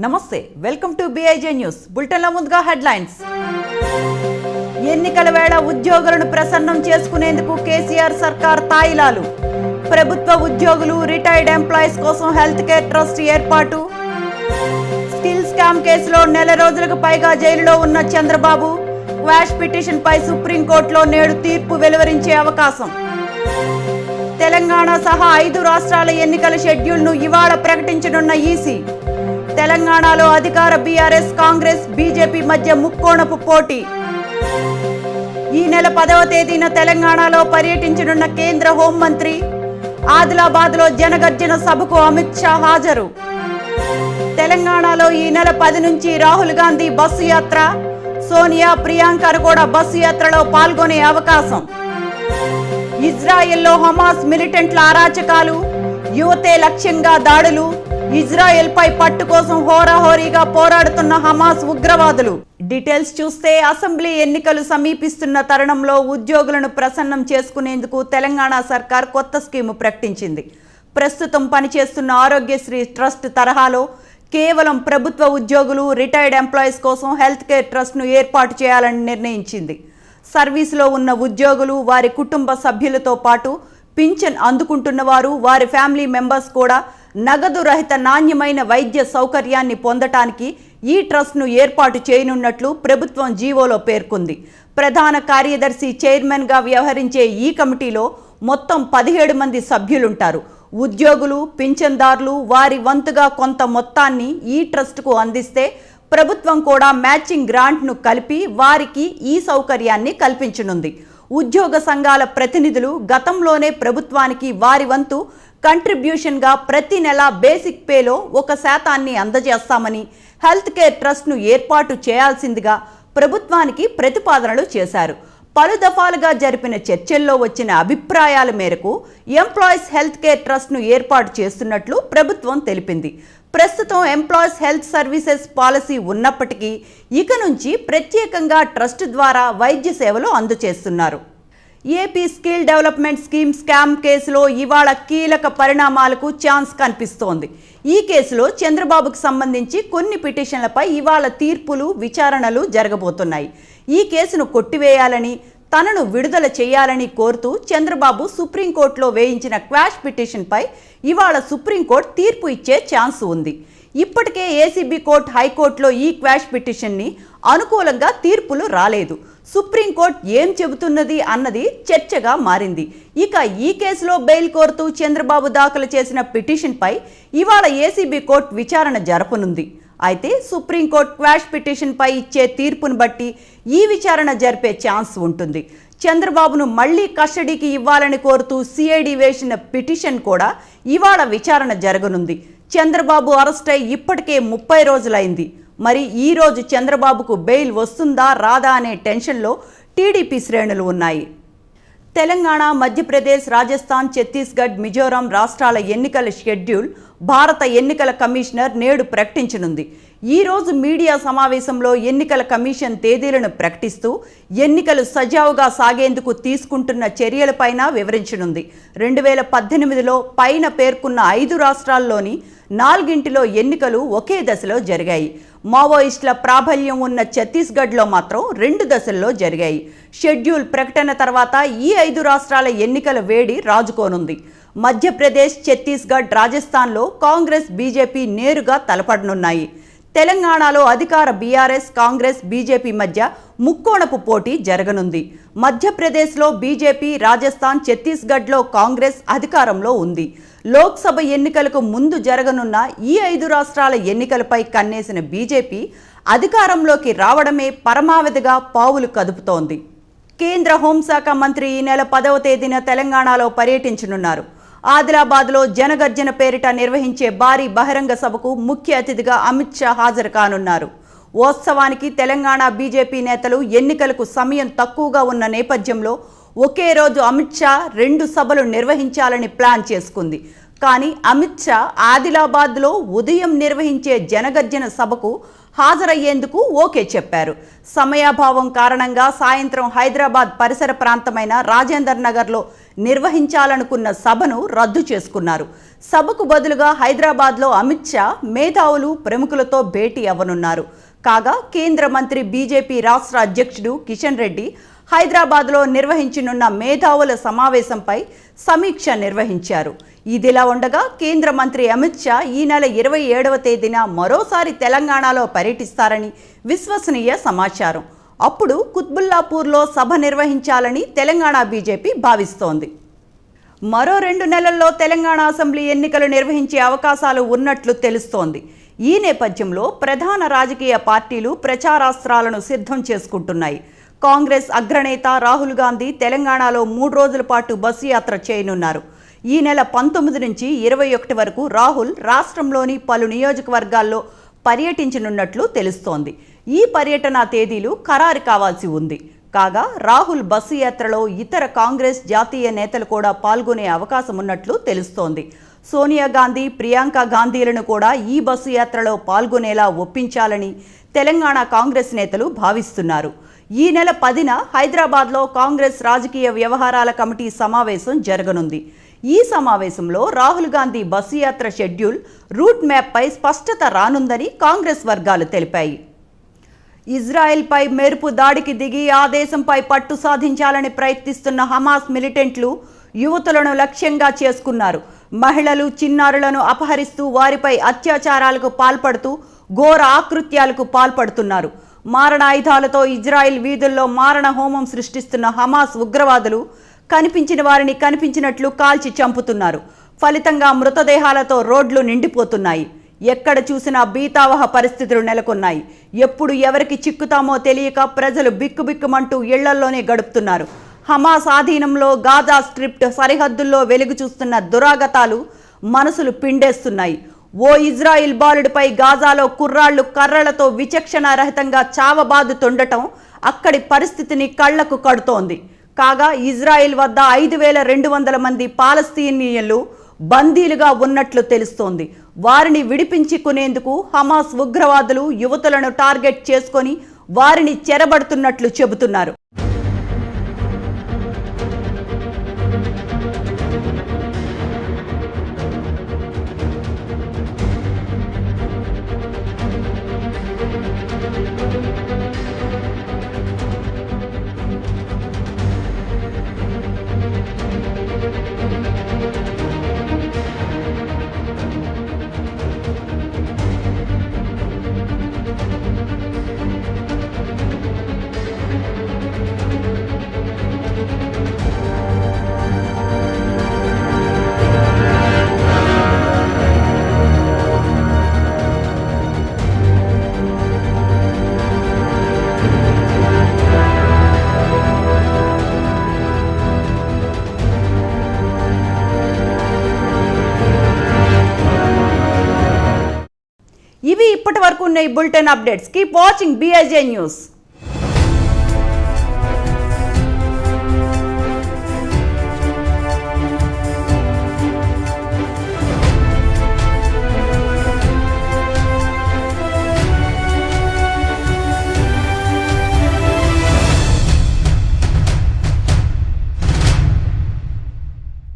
నమస్తే welcome to బిఐజే news బులెటిన్ల ముందుగా headlines. ఎన్నికల వేళ ఉద్యోగులను ప్రసన్నం చేసుకునేందుకు కేసీఆర్ సర్కార్ తాయిలాలు. ప్రభుత్వ ఉద్యోగులు రిటైర్డ్ ఎంప్లాయీస్ కోసం హెల్త్ కేర్ ట్రస్ట్ ఏర్పాటు. స్కిల్ స్కామ్ కేసులో నెల రోజులకు పైగా జైలులో ఉన్న చంద్రబాబు క్వాష్ పిటిషన్ పై సుప్రీంకోర్టులో నేడు తీర్పు వెలువరించే అవకాశం. తెలంగాణ సహా 5 రాష్ట్రాల ఎన్నికల షెడ్యూల్ను ఇవాళ ప్రకటించనున్న ఈసీ. తెలంగాణలో అధికార బీఆర్ఎస్ కాంగ్రెస్ బీజేపీ మధ్య ముక్కోణపు పోటీ. ఈ నెల 10వ తేదీన తెలంగాణలో పర్యటించనున్న కేంద్ర హోంమంత్రి. ఆదిలాబాద్లో జనగర్జన సభకు అమిత్ షా హాజరు. తెలంగాణలో ఈ నెల 10 నుంచి రాహుల్ గాంధీ బస్సు యాత్ర. సోనియా ప్రియాంకలు కూడా బస్సు యాత్రలో పాల్గొనే అవకాశం. ఇజ్రాయెల్లో హమాస్ మిలిటెంట్ల అరాచకాలు, యువతే లక్ష్యంగా దాడులు. ఇజ్రాయెల్ పై పట్టు కోసం హోరాహోరీగా పోరాడుతున్న హమాస్ ఉగ్రవాదులు. డీటెయిల్స్ చూస్తే అసెంబ్లీ ఎన్నికలు సమీపిస్తున్న తరుణంలో ఉద్యోగులను ప్రసన్నం చేసుకునేందుకు తెలంగాణ సర్కార్ కొత్త స్కీము ప్రకటించింది. ప్రస్తుతం పనిచేస్తున్న ఆరోగ్యశ్రీ ట్రస్ట్ తరహాలో కేవలం ప్రభుత్వ ఉద్యోగులు రిటైర్డ్ ఎంప్లాయీస్ కోసం హెల్త్ కేర్ ట్రస్ట్ను ఏర్పాటు చేయాలని నిర్ణయించింది. సర్వీసులో ఉన్న ఉద్యోగులు, వారి కుటుంబ సభ్యులతో పాటు పింఛన్ అందుకుంటున్న వారు, వారి ఫ్యామిలీ మెంబర్స్ కూడా నగదు రహిత నాణ్యమైన వైద్య సౌకర్యాన్ని పొందటానికి ఈ ట్రస్ట్ను ఏర్పాటు చేయనున్నట్లు ప్రభుత్వం జీవోలో పేర్కొంది. ప్రధాన కార్యదర్శి చైర్మన్గా వ్యవహరించే ఈ కమిటీలో మొత్తం 17 మంది సభ్యులుంటారు. ఉద్యోగులు, పింఛన్దారులు వారి వంతుగా కొంత మొత్తాన్ని ఈ ట్రస్టుకు అందిస్తే ప్రభుత్వం కూడా మ్యాచింగ్ గ్రాంట్ను కలిపి వారికి ఈ సౌకర్యాన్ని కల్పించనుంది. ఉద్యోగ సంఘాల ప్రతినిధులు గతంలోనే ప్రభుత్వానికి వారి వంతు కంట్రిబ్యూషన్గా ప్రతి నెల బేసిక్ పేలో 1% అందజేస్తామని, హెల్త్ కేర్ ట్రస్ట్ను ఏర్పాటు చేయాల్సిందిగా ప్రభుత్వానికి ప్రతిపాదనలు చేశారు. పలు దఫాలుగా జరిపిన చర్చల్లో వచ్చిన అభిప్రాయాల మేరకు ఎంప్లాయీస్ హెల్త్ కేర్ ట్రస్ట్ను ఏర్పాటు చేస్తున్నట్లు ప్రభుత్వం తెలిపింది. ప్రస్తుతం ఎంప్లాయీస్ హెల్త్ సర్వీసెస్ పాలసీ ఉన్నప్పటికీ ఇక నుంచి ప్రత్యేకంగా ట్రస్ట్ ద్వారా వైద్య సేవలు అందజేస్తున్నారు. AP skill development scheme scam కేసులో ఇవాళ కీలక పరిణామాలకు ఛాన్స్ కనిపిస్తోంది. ఈ కేసులో చంద్రబాబుకు సంబంధించి కొన్ని పిటిషన్లపై ఇవాళ తీర్పులు, విచారణలు జరగబోతున్నాయి. ఈ కేసును కొట్టివేయాలని, తనను విడుదల చేయాలని కోరుతూ చంద్రబాబు సుప్రీంకోర్టులో వేయించిన క్వాష్ పిటిషన్పై ఇవాళ సుప్రీంకోర్టు తీర్పు ఇచ్చే ఛాన్స్ ఉంది. ఇప్పటికే ఏసీబీ కోర్టు, హైకోర్టులో ఈ క్వాష్ పిటిషన్ని అనుకూలంగా తీర్పులు రాలేదు. సుప్రీంకోర్టు ఏం చెబుతున్నది అన్నది చర్చగా మారింది. ఇక ఈ కేసులో బెయిల్ కోరుతూ చంద్రబాబు దాఖలు చేసిన పిటిషన్పై ఇవాళ ఏసీబీ కోర్టు విచారణ జరపనుంది. అయితే సుప్రీంకోర్టు క్వాష్ పిటిషన్పై ఇచ్చే తీర్పును బట్టి ఈ విచారణ జరిపే ఛాన్స్ ఉంటుంది. చంద్రబాబును మళ్లీ కస్టడీకి ఇవ్వాలని కోరుతూ సిఐడి వేసిన పిటిషన్ కూడా ఇవాళ విచారణ జరగనుంది. చంద్రబాబు అరెస్ట్ అయి ఇప్పటికే 30 రోజులైంది. మరి ఈ రోజు చంద్రబాబుకు బెయిల్ వస్తుందా రాదా అనే టెన్షన్లో టీడీపీ శ్రేణులు ఉన్నాయి. తెలంగాణ, మధ్యప్రదేశ్, రాజస్థాన్, ఛత్తీస్గఢ్, మిజోరాం రాష్ట్రాల ఎన్నికల షెడ్యూల్ భారత ఎన్నికల కమిషనర్ నేడు ప్రకటించనుంది. ఈ రోజు మీడియా సమావేశంలో ఎన్నికల కమిషన్ తేదీలను ప్రకటిస్తూ ఎన్నికలు సజావుగా సాగేందుకు తీసుకుంటున్న చర్యలపైన వివరించనుంది. 2018లో పైన పేర్కొన్న 5 రాష్ట్రాల్లోని 4 ఎన్నికలు ఒకే దశలో జరిగాయి. మావోయిస్టుల ప్రాబల్యం ఉన్న ఛత్తీస్గఢ్లో మాత్రం 2 దశల్లో జరిగాయి. షెడ్యూల్ ప్రకటన తర్వాత ఈ 5 రాష్ట్రాల ఎన్నికల వేడి రాజుకోనుంది. మధ్యప్రదేశ్, ఛత్తీస్గఢ్, రాజస్థాన్లో కాంగ్రెస్, బీజేపీ నేరుగా తలపడనున్నాయి. తెలంగాణలో అధికార బీఆర్ఎస్, కాంగ్రెస్, బీజేపీ మధ్య ముక్కోణపు పోటీ జరగనుంది. మధ్యప్రదేశ్లో బీజేపీ, రాజస్థాన్, ఛత్తీస్గఢ్లో కాంగ్రెస్ అధికారంలో ఉంది. లోక్సభ ఎన్నికలకు ముందు జరగనున్న ఈ 5 రాష్ట్రాల ఎన్నికలపై కన్నేసిన బీజేపీ అధికారంలోకి రావడమే పరమావధిగా పావులు కదుపుతోంది. కేంద్ర హోంశాఖ మంత్రి ఈ నెల 10వ తేదీన తెలంగాణలో పర్యటించనున్నారు. ఆదిలాబాద్లో జనగర్జన పేరిట నిర్వహించే భారీ బహిరంగ సభకు ముఖ్య అతిథిగా అమిత్ షా హాజరు కానున్నారు. వాస్తవానికి తెలంగాణ బీజేపీ నేతలు ఎన్నికలకు సమయం తక్కువగా ఉన్న నేపథ్యంలో ఒకే రోజు అమిత్ షా 2 సభలు నిర్వహించాలని ప్లాన్ చేసుకుంది. కానీ అమిత్ షా ఆదిలాబాద్లో ఉదయం నిర్వహించే జనగర్జన సభకు హాజరయ్యేందుకు ఓకే చెప్పారు. సమయాభావం కారణంగా సాయంత్రం హైదరాబాద్ పరిసర ప్రాంతమైన రాజేందర్ నగర్లో నిర్వహించాలనుకున్న సభను రద్దు చేసుకున్నారు. సభకు బదులుగా హైదరాబాద్లో అమిత్ షా మేధావులు ప్రముఖులతో భేటీ అవ్వనున్నారు. కాగా కేంద్ర మంత్రి బీజేపీ రాష్ట్ర అధ్యక్షుడు కిషన్ రెడ్డి హైదరాబాద్లో నిర్వహించనున్న మేధావుల సమావేశంపై సమీక్ష నిర్వహించారు. ఇదిలా ఉండగా కేంద్ర మంత్రి అమిత్ షా ఈ నెల 27వ తేదీన మరోసారి తెలంగాణలో పర్యటిస్తారని విశ్వసనీయ సమాచారం. అప్పుడు కుత్బుల్లాపూర్లో సభ నిర్వహించాలని తెలంగాణ బీజేపీ భావిస్తోంది. మరో 2 నెలల్లో తెలంగాణ అసెంబ్లీ ఎన్నికలు నిర్వహించే అవకాశాలు ఉన్నట్లు తెలుస్తోంది. ఈ నేపథ్యంలో ప్రధాన రాజకీయ పార్టీలు ప్రచారాస్త్రాలను సిద్ధం చేసుకుంటున్నాయి. కాంగ్రెస్ అగ్రనేత రాహుల్ గాంధీ తెలంగాణలో 3 రోజుల పాటు బస్సు యాత్ర చేయనున్నారు. ఈ నెల 19 నుంచి 21 వరకు రాహుల్ రాష్ట్రంలోని పలు నియోజకవర్గాల్లో పర్యటించనున్నట్లు తెలుస్తోంది. ఈ పర్యటన తేదీలు ఖరారు కావాల్సి ఉంది. కాగా రాహుల్ బస్సు యాత్రలో ఇతర కాంగ్రెస్ జాతీయ నేతలు కూడా పాల్గొనే అవకాశం ఉన్నట్లు తెలుస్తోంది. సోనియా గాంధీ, ప్రియాంక గాంధీలను కూడా ఈ బస్సు యాత్రలో పాల్గొనేలా ఒప్పించాలని తెలంగాణ కాంగ్రెస్ నేతలు భావిస్తున్నారు. ఈ నెల 10న హైదరాబాద్లో కాంగ్రెస్ రాజకీయ వ్యవహారాల కమిటీ సమావేశం జరగనుంది. ఈ సమావేశంలో రాహుల్ గాంధీ బస్సు యాత్ర షెడ్యూల్, రూట్ మ్యాప్పై స్పష్టత రానుందని కాంగ్రెస్ వర్గాలు తెలిపాయి. ఇజ్రాయెల్పై మెరుపు దాడికి దిగి ఆ దేశంపై పట్టు సాధించాలని ప్రయత్నిస్తున్న హమాస్ మిలిటెంట్లు యువతులను లక్ష్యంగా చేసుకున్నారు. మహిళలు, చిన్నారులను అపహరిస్తూ వారిపై అత్యాచారాలకు పాల్పడుతూ ఘోర ఆకృత్యాలకు పాల్పడుతున్నారు. మారణాయుధాలతో ఇజ్రాయెల్ వీధుల్లో మారణ హోమం సృష్టిస్తున్న హమాస్ ఉగ్రవాదులు కనిపించిన వారిని కనిపించినట్లు కాల్చి చంపుతున్నారు. ఫలితంగా మృతదేహాలతో రోడ్లు నిండిపోతున్నాయి. ఎక్కడ చూసినా బీతావహ పరిస్థితులు నెలకొన్నాయి. ఎప్పుడు ఎవరికి చిక్కుతామో తెలియక ప్రజలు బిక్కుబిక్కుమంటూ ఇళ్లల్లోనే గడుపుతున్నారు. హమాస్ ఆధీనంలో గాజా స్ట్రిప్ సరిహద్దుల్లో వెలుగు చూస్తున్న దురాగతాలు మనసులు పిండేస్తున్నాయి. ఓ ఇజ్రాయిల్ బాలుడిపై గాజాలో కుర్రాళ్లు కర్రలతో విచక్షణారహితంగా చావబాదుతుండటం అక్కడి పరిస్థితిని కళ్లకు కడుతోంది. కాగా ఇజ్రాయిల్ వద్ద 5200 మంది పాలస్తీనియన్లు బందీలుగా ఉన్నట్లు తెలుస్తోంది. వారిని విడిపించుకునేందుకు హమాస్ ఉగ్రవాదులు యువతులను టార్గెట్ చేసుకొని వారిని చెరబడుతున్నట్లు చెబుతున్నారు. ఇవి ఇప్పటి వరకు ఉన్న ఈ bulletin updates. Keep watching BIJ news.